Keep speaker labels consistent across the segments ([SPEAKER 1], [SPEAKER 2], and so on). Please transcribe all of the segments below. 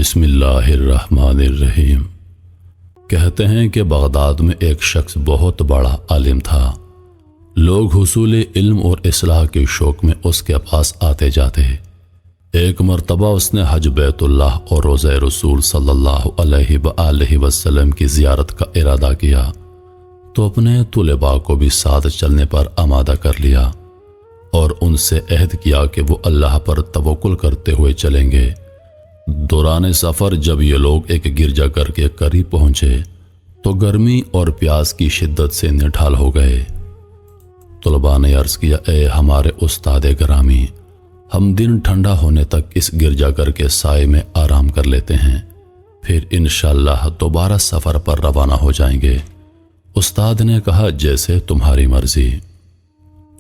[SPEAKER 1] بسم اللہ الرحمن الرحیم۔ کہتے ہیں کہ بغداد میں ایک شخص بہت بڑا عالم تھا۔ لوگ حصول علم اور اصلاح کے شوق میں اس کے پاس آتے جاتے۔ ایک مرتبہ اس نے حج بیت اللہ اور روضہ رسول صلی اللہ علیہ وآلہ وسلم کی زیارت کا ارادہ کیا تو اپنے طلباء کو بھی ساتھ چلنے پر آمادہ کر لیا اور ان سے عہد کیا کہ وہ اللہ پر توکل کرتے ہوئے چلیں گے۔ دوران سفر جب یہ لوگ ایک گرجا گھر کے قریب پہنچے تو گرمی اور پیاس کی شدت سے نڈھال ہو گئے۔ طلباء نے عرض کیا، اے ہمارے استاد گرامی، ہم دن ٹھنڈا ہونے تک اس گرجا گھر کے سائے میں آرام کر لیتے ہیں، پھر انشاءاللہ دوبارہ سفر پر روانہ ہو جائیں گے۔ استاد نے کہا، جیسے تمہاری مرضی۔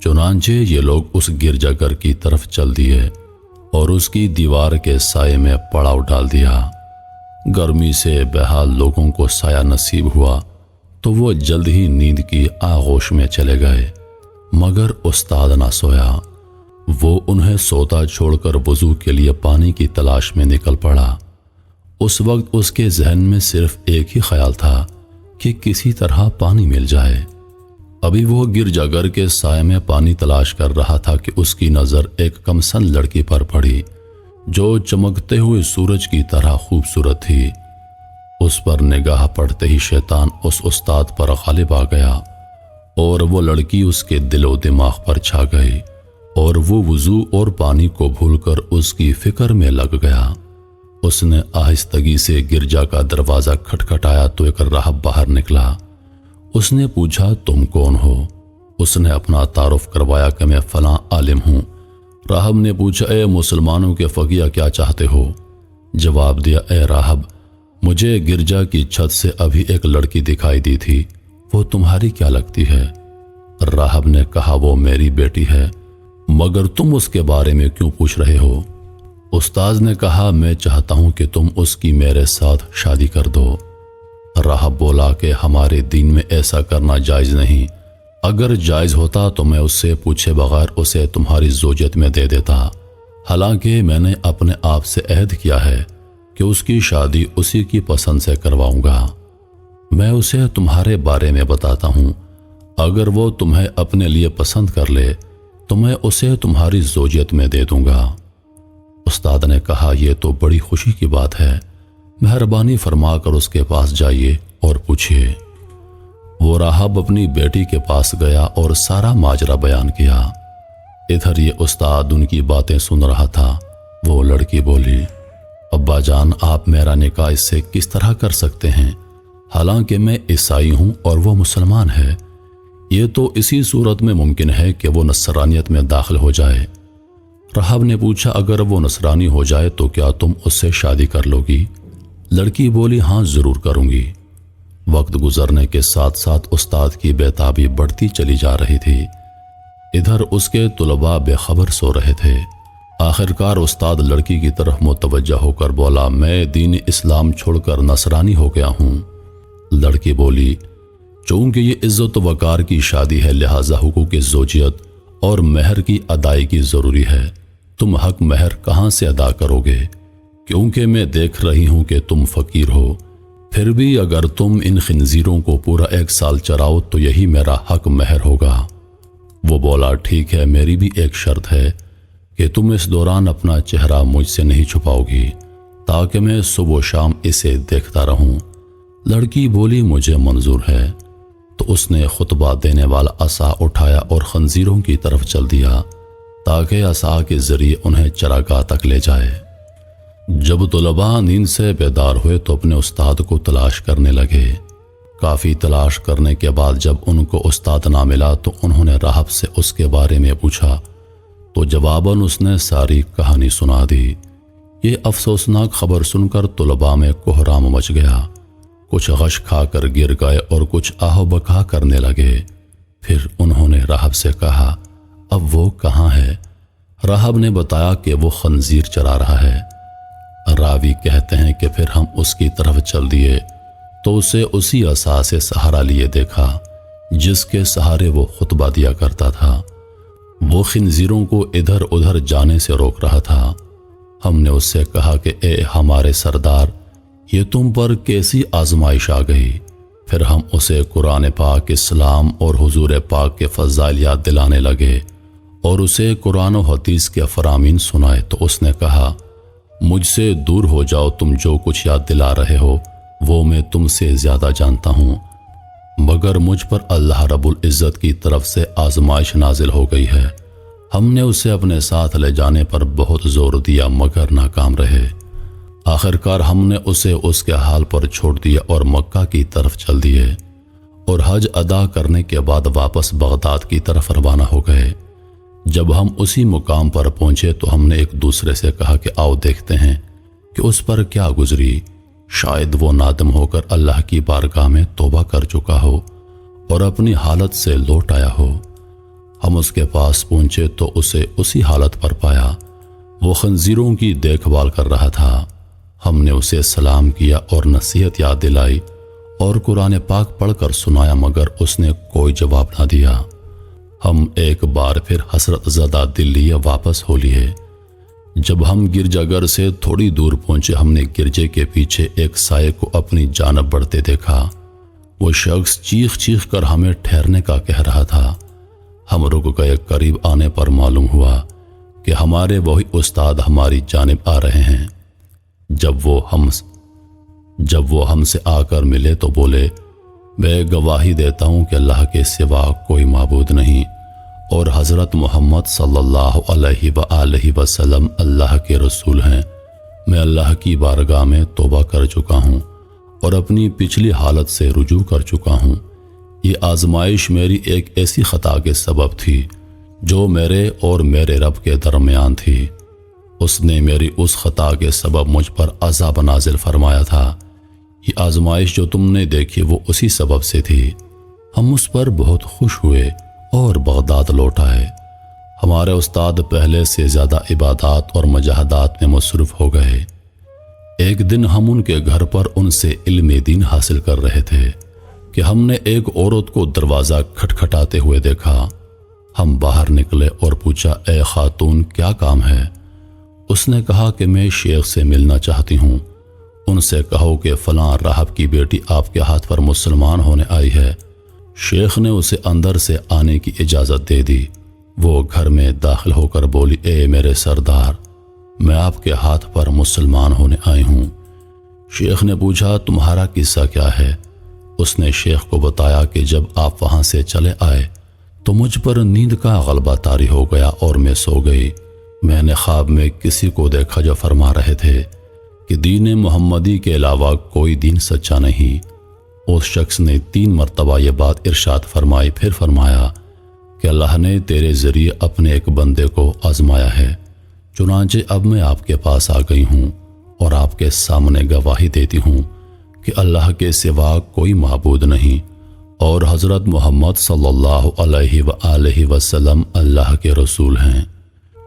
[SPEAKER 1] چنانچہ یہ لوگ اس گرجا گھر کی طرف چل دیے اور اس کی دیوار کے سائے میں پڑاؤ ڈال دیا۔ گرمی سے بحال لوگوں کو سایہ نصیب ہوا تو وہ جلد ہی نیند کی آغوش میں چلے گئے، مگر استاد نہ سویا۔ وہ انہیں سوتا چھوڑ کر وضو کے لیے پانی کی تلاش میں نکل پڑا۔ اس وقت اس کے ذہن میں صرف ایک ہی خیال تھا کہ کسی طرح پانی مل جائے۔ ابھی وہ گرجا گھر کے سائے میں پانی تلاش کر رہا تھا کہ اس کی نظر ایک کمسن لڑکی پر پڑی جو چمکتے ہوئے سورج کی طرح خوبصورت تھی۔ اس پر نگاہ پڑتے ہی شیطان اس استاد پر غالب آ گیا اور وہ لڑکی اس کے دل و دماغ پر چھا گئی اور وہ وضو اور پانی کو بھول کر اس کی فکر میں لگ گیا۔ اس نے آہستگی سے گرجا کا دروازہ کھٹکھٹایا تو ایک راہب باہر نکلا۔ اس نے پوچھا، تم کون ہو؟ اس نے اپنا تعارف کروایا کہ میں فلاں عالم ہوں۔ راہب نے پوچھا، اے مسلمانوں کے فقیہ کیا چاہتے ہو؟ جواب دیا، اے راہب، مجھے گرجا کی چھت سے ابھی ایک لڑکی دکھائی دی تھی، وہ تمہاری کیا لگتی ہے؟ راہب نے کہا، وہ میری بیٹی ہے، مگر تم اس کے بارے میں کیوں پوچھ رہے ہو؟ استاذ نے کہا، میں چاہتا ہوں کہ تم اس کی میرے ساتھ شادی کر دو۔ راہب بولا کہ ہمارے دین میں ایسا کرنا جائز نہیں، اگر جائز ہوتا تو میں اس سے پوچھے بغیر اسے تمہاری زوجت میں دے دیتا، حالانکہ میں نے اپنے آپ سے عہد کیا ہے کہ اس کی شادی اسی کی پسند سے کرواؤں گا۔ میں اسے تمہارے بارے میں بتاتا ہوں، اگر وہ تمہیں اپنے لیے پسند کر لے تو میں اسے تمہاری زوجت میں دے دوں گا۔ استاد نے کہا، یہ تو بڑی خوشی کی بات ہے، مہربانی فرما کر اس کے پاس جائیے اور پوچھیے۔ وہ راہب اپنی بیٹی کے پاس گیا اور سارا ماجرا بیان کیا۔ ادھر یہ استاد ان کی باتیں سن رہا تھا۔ وہ لڑکی بولی، ابا جان، آپ میرا نکاح اس سے کس طرح کر سکتے ہیں؟ حالانکہ میں عیسائی ہوں اور وہ مسلمان ہے۔ یہ تو اسی صورت میں ممکن ہے کہ وہ نصرانیت میں داخل ہو جائے۔ راہب نے پوچھا، اگر وہ نصرانی ہو جائے تو کیا تم اس سے شادی کر لو گی؟ لڑکی بولی، ہاں ضرور کروں گی۔ وقت گزرنے کے ساتھ ساتھ استاد کی بے-تابی بڑھتی چلی جا رہی تھی۔ ادھر اس کے طلباء بے خبر سو رہے تھے۔ آخرکار استاد لڑکی کی طرف متوجہ ہو کر بولا، میں دین اسلام چھوڑ کر نصرانی ہو گیا ہوں۔ لڑکی بولی، چونکہ یہ عزت و وقار کی شادی ہے لہٰذا حقوق زوجیت اور مہر کی ادائیگی ضروری ہے۔ تم حق مہر کہاں سے ادا کرو گے؟ کیونکہ میں دیکھ رہی ہوں کہ تم فقیر ہو، پھر بھی اگر تم ان خنزیروں کو پورا 1 سال چراؤ تو یہی میرا حق مہر ہوگا۔ وہ بولا، ٹھیک ہے، میری بھی ایک شرط ہے کہ تم اس دوران اپنا چہرہ مجھ سے نہیں چھپاؤ گی تاکہ میں صبح و شام اسے دیکھتا رہوں۔ لڑکی بولی، مجھے منظور ہے۔ تو اس نے خطبہ دینے والا عصا اٹھایا اور خنزیروں کی طرف چل دیا تاکہ عصا کے ذریعے انہیں چراگاہ تک لے جائے۔ جب طلباء نیند سے بیدار ہوئے تو اپنے استاد کو تلاش کرنے لگے۔ کافی تلاش کرنے کے بعد جب ان کو استاد نہ ملا تو انہوں نے راہب سے اس کے بارے میں پوچھا تو جواباً اس نے ساری کہانی سنا دی۔ یہ افسوسناک خبر سن کر طلباء میں کوہرام مچ گیا۔ کچھ غش کھا کر گر گئے اور کچھ آہ و بکا کرنے لگے۔ پھر انہوں نے راہب سے کہا، اب وہ کہاں ہے؟ راہب نے بتایا کہ وہ خنزیر چرا رہا ہے۔ راوی کہتے ہیں کہ پھر ہم اس کی طرف چل دیے تو اسے اسی عصا سے سہارا لیے دیکھا جس کے سہارے وہ خطبہ دیا کرتا تھا۔ وہ خنزیروں کو ادھر ادھر جانے سے روک رہا تھا۔ ہم نے اس سے کہا کہ اے ہمارے سردار، یہ تم پر کیسی آزمائش آ گئی؟ پھر ہم اسے قرآن پاک، اسلام اور حضور پاک کے فضائل یاد دلانے لگے اور اسے قرآن و حدیث کے فرامین سنائے تو اس نے کہا، مجھ سے دور ہو جاؤ، تم جو کچھ یاد دلا رہے ہو وہ میں تم سے زیادہ جانتا ہوں، مگر مجھ پر اللہ رب العزت کی طرف سے آزمائش نازل ہو گئی ہے۔ ہم نے اسے اپنے ساتھ لے جانے پر بہت زور دیا مگر ناکام رہے۔ آخرکار ہم نے اسے اس کے حال پر چھوڑ دیا اور مکہ کی طرف چل دیے اور حج ادا کرنے کے بعد واپس بغداد کی طرف روانہ ہو گئے۔ جب ہم اسی مقام پر پہنچے تو ہم نے ایک دوسرے سے کہا کہ آؤ دیکھتے ہیں کہ اس پر کیا گزری، شاید وہ نادم ہو کر اللہ کی بارگاہ میں توبہ کر چکا ہو اور اپنی حالت سے لوٹ آیا ہو۔ ہم اس کے پاس پہنچے تو اسے اسی حالت پر پایا، وہ خنزیروں کی دیکھ بھال کر رہا تھا۔ ہم نے اسے سلام کیا اور نصیحت یاد دلائی اور قرآن پاک پڑھ کر سنایا مگر اس نے کوئی جواب نہ دیا۔ ہم ایک بار پھر حسرت زدہ دل لیے واپس ہو لیے۔ جب ہم گرجا گھر سے تھوڑی دور پہنچے ہم نے گرجے کے پیچھے ایک سائے کو اپنی جانب بڑھتے دیکھا۔ وہ شخص چیخ چیخ کر ہمیں ٹھہرنے کا کہہ رہا تھا۔ ہم رک گئے، قریب آنے پر معلوم ہوا کہ ہمارے وہی استاد ہماری جانب آ رہے ہیں۔ جب وہ ہم سے آ کر ملے تو بولے، میں گواہی دیتا ہوں کہ اللہ کے سوا کوئی معبود نہیں اور حضرت محمد صلی اللہ علیہ وآلہ وسلم اللہ کے رسول ہیں۔ میں اللہ کی بارگاہ میں توبہ کر چکا ہوں اور اپنی پچھلی حالت سے رجوع کر چکا ہوں۔ یہ آزمائش میری ایک ایسی خطا کے سبب تھی جو میرے اور میرے رب کے درمیان تھی۔ اس نے میری اس خطا کے سبب مجھ پر عذاب نازل فرمایا تھا۔ یہ آزمائش جو تم نے دیکھی وہ اسی سبب سے تھی۔ ہم اس پر بہت خوش ہوئے اور بغداد لوٹ آئے۔ ہمارے استاد پہلے سے زیادہ عبادات اور مجاہدات میں مصروف ہو گئے۔ ایک دن ہم ان کے گھر پر ان سے علم دین حاصل کر رہے تھے کہ ہم نے ایک عورت کو دروازہ کھٹکھٹاتے ہوئے دیکھا۔ ہم باہر نکلے اور پوچھا، اے خاتون کیا کام ہے؟ اس نے کہا کہ میں شیخ سے ملنا چاہتی ہوں، ان سے کہو کہ فلاں راہب کی بیٹی آپ کے ہاتھ پر مسلمان ہونے آئی ہے۔ شیخ نے اسے اندر سے آنے کی اجازت دے دی۔ وہ گھر میں داخل ہو کر بولی، اے میرے سردار، میں آپ کے ہاتھ پر مسلمان ہونے آئی ہوں۔ شیخ نے پوچھا، تمہارا قصہ کیا ہے؟ اس نے شیخ کو بتایا کہ جب آپ وہاں سے چلے آئے تو مجھ پر نیند کا غلبہ طاری ہو گیا اور میں سو گئی۔ میں نے خواب میں کسی کو دیکھا جو فرما رہے تھے کہ دین محمدی کے علاوہ کوئی دین سچا نہیں۔ اس شخص نے 3 مرتبہ یہ بات ارشاد فرمائی، پھر فرمایا کہ اللہ نے تیرے ذریعے اپنے ایک بندے کو آزمایا ہے، چنانچہ اب میں آپ کے پاس آ گئی ہوں اور آپ کے سامنے گواہی دیتی ہوں کہ اللہ کے سوا کوئی معبود نہیں اور حضرت محمد صلی اللہ علیہ وآلہ وسلم اللہ کے رسول ہیں۔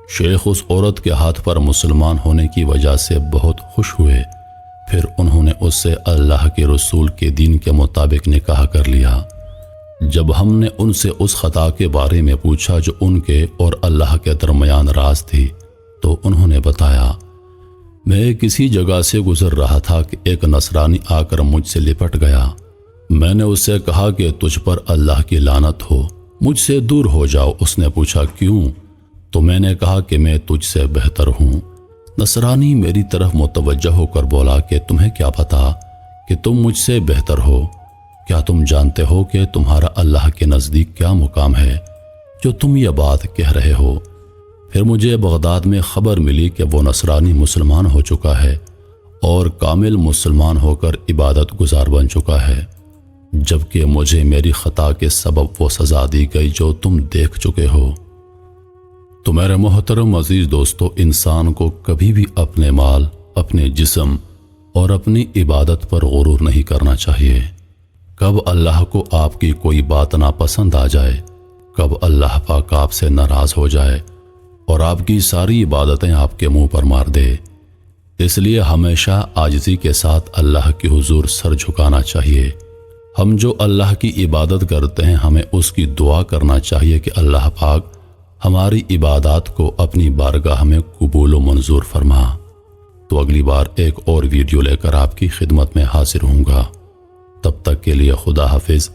[SPEAKER 1] شیخ اس عورت کے ہاتھ پر مسلمان ہونے کی وجہ سے بہت خوش ہوئے۔ پھر انہوں نے اس سے اللہ کے رسول کے دین کے مطابق نکاح کر لیا۔ جب ہم نے ان سے اس خطا کے بارے میں پوچھا جو ان کے اور اللہ کے درمیان راز تھی تو انہوں نے بتایا، میں کسی جگہ سے گزر رہا تھا کہ ایک نصرانی آ کر مجھ سے لپٹ گیا۔ میں نے اس سے کہا کہ تجھ پر اللہ کی لعنت ہو، مجھ سے دور ہو جاؤ۔ اس نے پوچھا کیوں؟ تو میں نے کہا کہ میں تجھ سے بہتر ہوں۔ نصرانی میری طرف متوجہ ہو کر بولا کہ تمہیں کیا پتا کہ تم مجھ سے بہتر ہو؟ کیا تم جانتے ہو کہ تمہارا اللہ کے نزدیک کیا مقام ہے جو تم یہ بات کہہ رہے ہو؟ پھر مجھے بغداد میں خبر ملی کہ وہ نصرانی مسلمان ہو چکا ہے اور کامل مسلمان ہو کر عبادت گزار بن چکا ہے، جبکہ مجھے میری خطا کے سبب وہ سزا دی گئی جو تم دیکھ چکے ہو۔ تو میرے محترم عزیز دوستو، انسان کو کبھی بھی اپنے مال، اپنے جسم اور اپنی عبادت پر غرور نہیں کرنا چاہیے۔ کب اللہ کو آپ کی کوئی بات ناپسند آ جائے، کب اللہ پاک آپ سے ناراض ہو جائے اور آپ کی ساری عبادتیں آپ کے منہ پر مار دے۔ اس لیے ہمیشہ عاجزی کے ساتھ اللہ کے حضور سر جھکانا چاہیے۔ ہم جو اللہ کی عبادت کرتے ہیں ہمیں اس کی دعا کرنا چاہیے کہ اللہ پاک ہماری عبادات کو اپنی بارگاہ میں قبول و منظور فرما۔ تو اگلی بار ایک اور ویڈیو لے کر آپ کی خدمت میں حاضر ہوں گا۔ تب تک کے لیے خدا حافظ۔